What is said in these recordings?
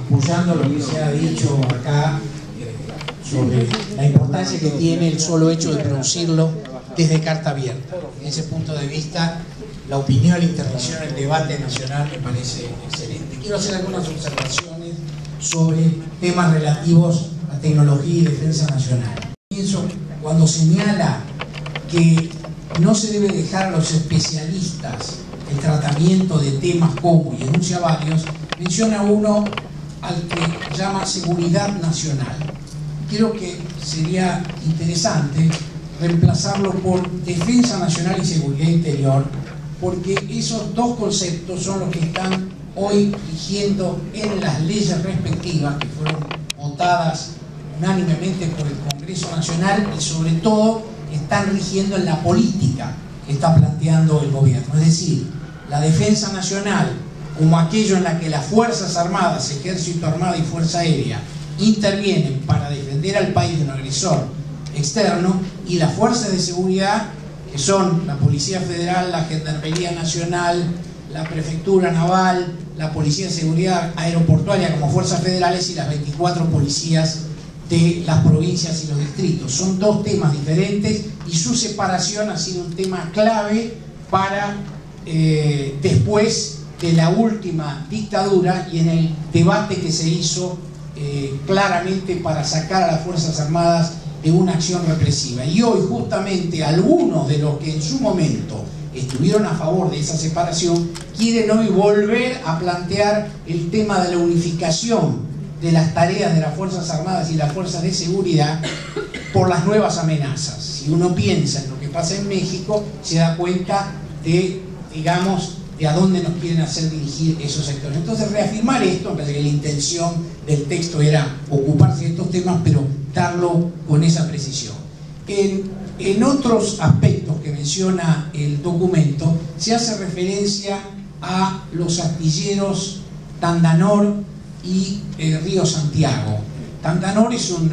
apoyando lo que se ha dicho acá sobre la importancia que tiene el solo hecho de producirlo desde carta abierta. En ese punto de vista, la opinión, la intervención, el debate nacional me parece excelente. Quiero hacer algunas observaciones sobre temas relativos a tecnología y defensa nacional. Pienso cuando señala que no se debe dejar a los especialistas el tratamiento de temas como, y enuncia varios, menciona uno al que llama seguridad nacional. Creo que sería interesante reemplazarlo por defensa nacional y seguridad interior, porque esos dos conceptos son los que están hoy rigiendo en las leyes respectivas que fueron votadas unánimemente por el Congreso Nacional y sobre todo están rigiendo en la política que está planteando el gobierno. Es decir, la defensa nacional como aquello en la que las Fuerzas Armadas, Ejército Armado y Fuerza Aérea intervienen para defender al país de un agresor externo, y las fuerzas de seguridad que son la Policía Federal, la Gendarmería Nacional, la Prefectura Naval, la Policía de Seguridad Aeroportuaria como fuerzas federales y las 24 policías de las provincias y los distritos. Son dos temas diferentes y su separación ha sido un tema clave para después de la última dictadura y en el debate que se hizo claramente para sacar a las Fuerzas Armadas de una acción represiva. Y hoy justamente algunos de los que en su momento estuvieron a favor de esa separación quieren hoy volver a plantear el tema de la unificación de las tareas de las Fuerzas Armadas y las Fuerzas de Seguridad por las nuevas amenazas. Si uno piensa en lo que pasa en México, se da cuenta de, digamos, de a dónde nos quieren hacer dirigir esos sectores. Entonces, reafirmar esto, me parece que la intención del texto era ocuparse de estos temas, pero darlo con esa precisión. En otros aspectos que menciona el documento, se hace referencia a los astilleros Tandanor y Río Santiago. Tandanor es un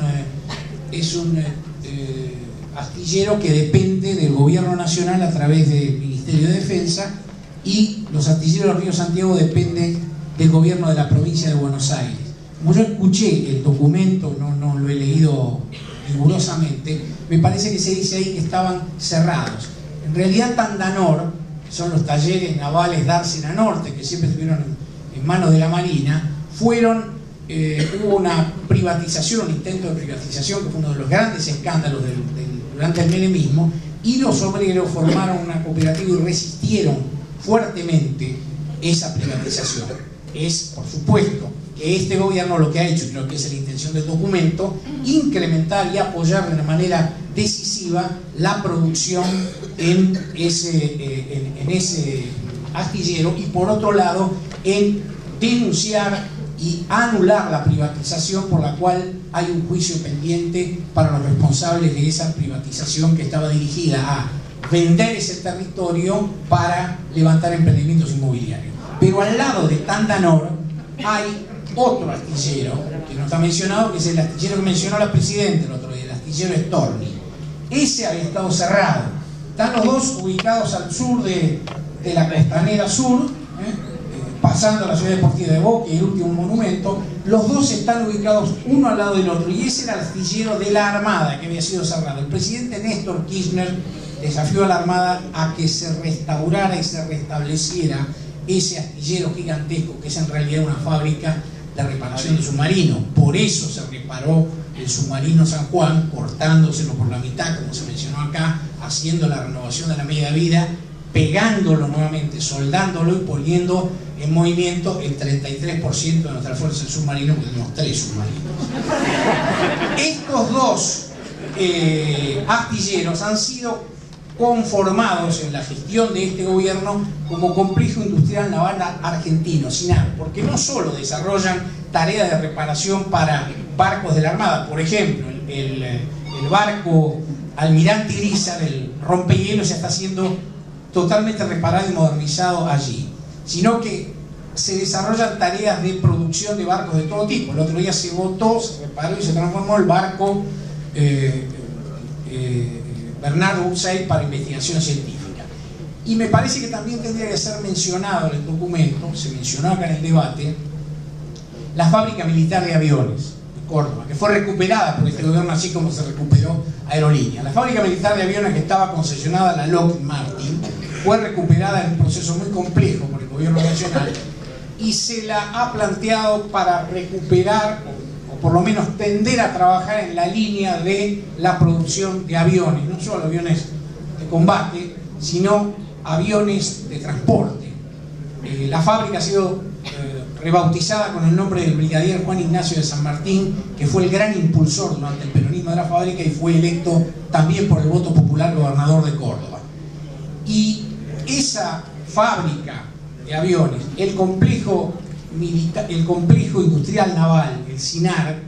astillero que depende del gobierno nacional a través del Ministerio de Defensa, y los astilleros Río Santiago dependen del gobierno de la provincia de Buenos Aires. Como yo escuché el documento, no lo he leído rigurosamente, me parece que se dice ahí que estaban cerrados. En realidad Tandanor son los talleres navales Dársena Norte, que siempre estuvieron en manos de la Marina. Hubo una privatización, un intento de privatización que fue uno de los grandes escándalos durante el menemismo, y los obreros formaron una cooperativa y resistieron fuertemente esa privatización. Es, por supuesto, que este gobierno lo que ha hecho, y creo que esa es la intención del documento, incrementar y apoyar de una manera decisiva la producción en ese astillero, y por otro lado en denunciar y anular la privatización, por la cual hay un juicio pendiente para los responsables de esa privatización que estaba dirigida a vender ese territorio para levantar emprendimientos inmobiliarios. Pero al lado de Tandanor hay otro astillero que no está mencionado, que es el astillero que mencionó la Presidenta el otro día, el astillero Storni. Ese había estado cerrado. Están los dos ubicados al sur de la Costanera Sur, pasando a la Ciudad Deportiva de Boca y el último monumento. Los dos están ubicados uno al lado del otro, y ese era el astillero de la Armada que había sido cerrado. El presidente Néstor Kirchner desafió a la Armada a que se restaurara y se restableciera ese astillero gigantesco, que es en realidad una fábrica de reparación de submarinos. Por eso se reparó el submarino San Juan, cortándoselo por la mitad, como se mencionó acá, haciendo la renovación de la media vida, pegándolo nuevamente, soldándolo y poniendo en movimiento el 33% de nuestra fuerza del submarino, porque tenemos 3 submarinos. Estos dos astilleros han sido conformados en la gestión de este gobierno como complejo industrial naval argentino, SINAR, porque no solo desarrollan tareas de reparación para barcos de la Armada, por ejemplo, el barco Almirante Grisar, el rompehielos, ya está siendo totalmente reparado y modernizado allí, sino que se desarrollan tareas de producción de barcos de todo tipo. El otro día se votó, se reparó y se transformó el barco Bernardo Ursay para investigación científica. Y me parece que también tendría que ser mencionado en el documento, se mencionó acá en el debate, la fábrica militar de aviones de Córdoba, que fue recuperada por este gobierno, así como se recuperó Aerolínea. La fábrica militar de aviones, que estaba concesionada a la Lockheed Martin, fue recuperada en un proceso muy complejo por el gobierno nacional y se la ha planteado para recuperar o por lo menos tender a trabajar en la línea de la producción de aviones, no solo aviones de combate, sino aviones de transporte. La fábrica ha sido rebautizada con el nombre del brigadier Juan Ignacio de San Martín, que fue el gran impulsor durante el peronismo de la fábrica y fue electo también por el voto popular gobernador de Córdoba. Y esa fábrica de aviones, el complejo industrial naval, el CINAR,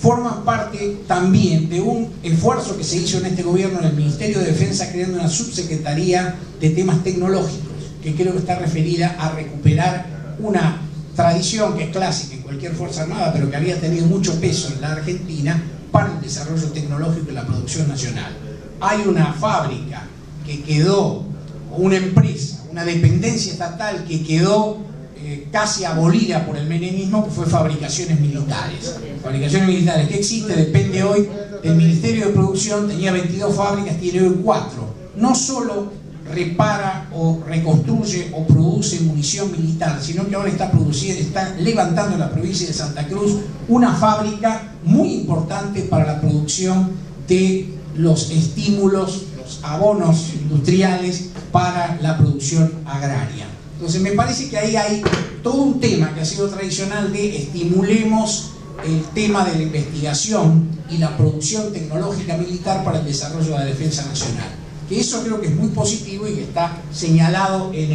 forman parte también de un esfuerzo que se hizo en este gobierno en el Ministerio de Defensa, creando una subsecretaría de temas tecnológicos, que creo que está referida a recuperar una tradición que es clásica en cualquier Fuerza Armada, pero que había tenido mucho peso en la Argentina para el desarrollo tecnológico y la producción nacional. Hay una fábrica que quedó, una empresa, una dependencia estatal que quedó casi abolida por el menemismo, que fue Fabricaciones Militares. Fabricaciones Militares, que existe, depende hoy del Ministerio de Producción, tenía 22 fábricas, tiene hoy 4. No solo repara o reconstruye o produce munición militar, sino que ahora está levantando en la provincia de Santa Cruz una fábrica muy importante para la producción de los estímulos, los abonos industriales para la producción agraria. Entonces me parece que ahí hay todo un tema que ha sido tradicional de estimulemos el tema de la investigación y la producción tecnológica militar para el desarrollo de la defensa nacional. Que eso creo que es muy positivo y que está señalado en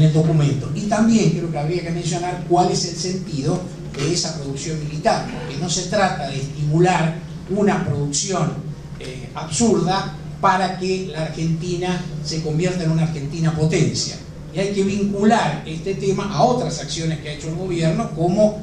el documento. Y también creo que habría que mencionar cuál es el sentido de esa producción militar, porque no se trata de estimular una producción absurda para que la Argentina se convierta en una Argentina potencia. Y hay que vincular este tema a otras acciones que ha hecho el gobierno, como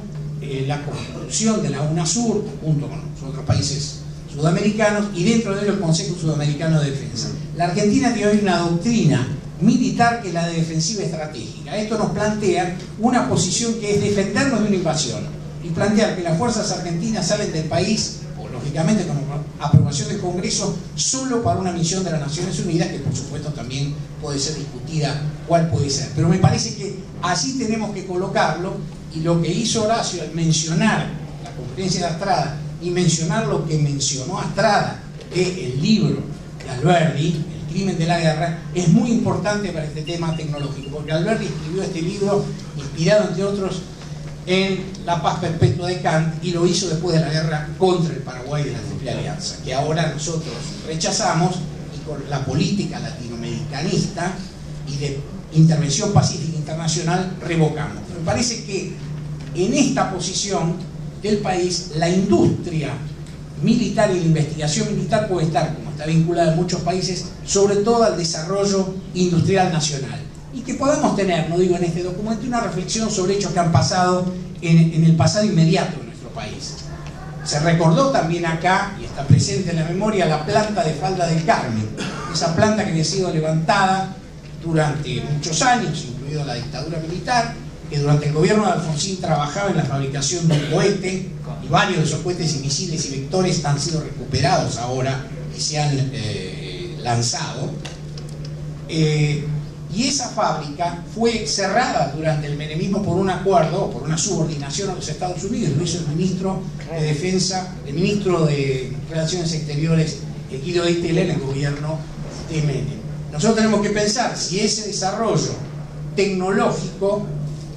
la construcción de la UNASUR, junto con los otros países sudamericanos, y dentro de ello el Consejo Sudamericano de Defensa. La Argentina tiene hoy una doctrina militar que es la de defensiva estratégica. Esto nos plantea una posición que es defendernos de una invasión y plantear que las fuerzas argentinas salen del país, o lógicamente con aprobación del Congreso, solo para una misión de las Naciones Unidas, que por supuesto también puede ser discutida cuál puede ser. Pero me parece que así tenemos que colocarlo, y lo que hizo Horacio al mencionar la conferencia de Astrada y mencionar lo que mencionó Astrada, que el libro de Alberdi, El crimen de la guerra, es muy importante para este tema tecnológico, porque Alberdi escribió este libro inspirado, entre otros, en La paz perpetua de Kant, y lo hizo después de la guerra contra el Paraguay de la Triple Alianza, que ahora nosotros rechazamos, y con la política latinoamericanista y de intervención pacífica internacional revocamos. Me parece que en esta posición del país, la industria militar y la investigación militar puede estar, como está vinculada en muchos países, sobre todo al desarrollo industrial nacional. Y que podamos tener, no digo en este documento, una reflexión sobre hechos que han pasado en el pasado inmediato de nuestro país. Se recordó también acá, y está presente en la memoria, la planta de Falda del Carmen, esa planta que había sido levantada durante muchos años, incluido la dictadura militar, que durante el gobierno de Alfonsín trabajaba en la fabricación de un cohete, y varios de esos cohetes y misiles y vectores han sido recuperados ahora y se han lanzado. Y esa fábrica fue cerrada durante el menemismo por un acuerdo, por una subordinación a los Estados Unidos. Lo hizo el ministro de Defensa, el ministro de Relaciones Exteriores, Guido de Itela, en el gobierno de Menem. Nosotros tenemos que pensar si ese desarrollo tecnológico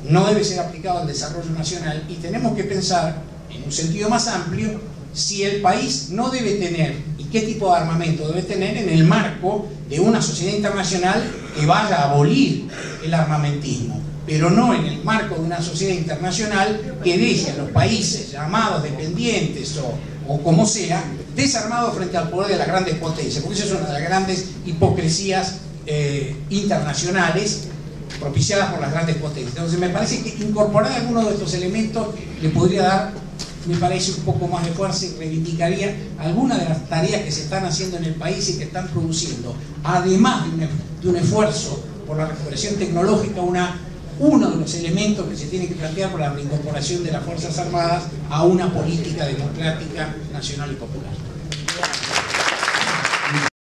no debe ser aplicado al desarrollo nacional, y tenemos que pensar en un sentido más amplio si el país no debe tener, y qué tipo de armamento debe tener, en el marco de una sociedad internacional que vaya a abolir el armamentismo, pero no en el marco de una sociedad internacional que deje a los países llamados dependientes o como sea, desarmados frente al poder de las grandes potencias, porque esa es una de las grandes hipocresías internacionales propiciadas por las grandes potencias. Entonces me parece que incorporar algunos de estos elementos le podría dar, me parece, un poco más de fuerza, y reivindicaría algunas de las tareas que se están haciendo en el país y que están produciendo, además de un esfuerzo por la recuperación tecnológica, uno de los elementos que se tiene que plantear para la reincorporación de las Fuerzas Armadas a una política democrática, nacional y popular.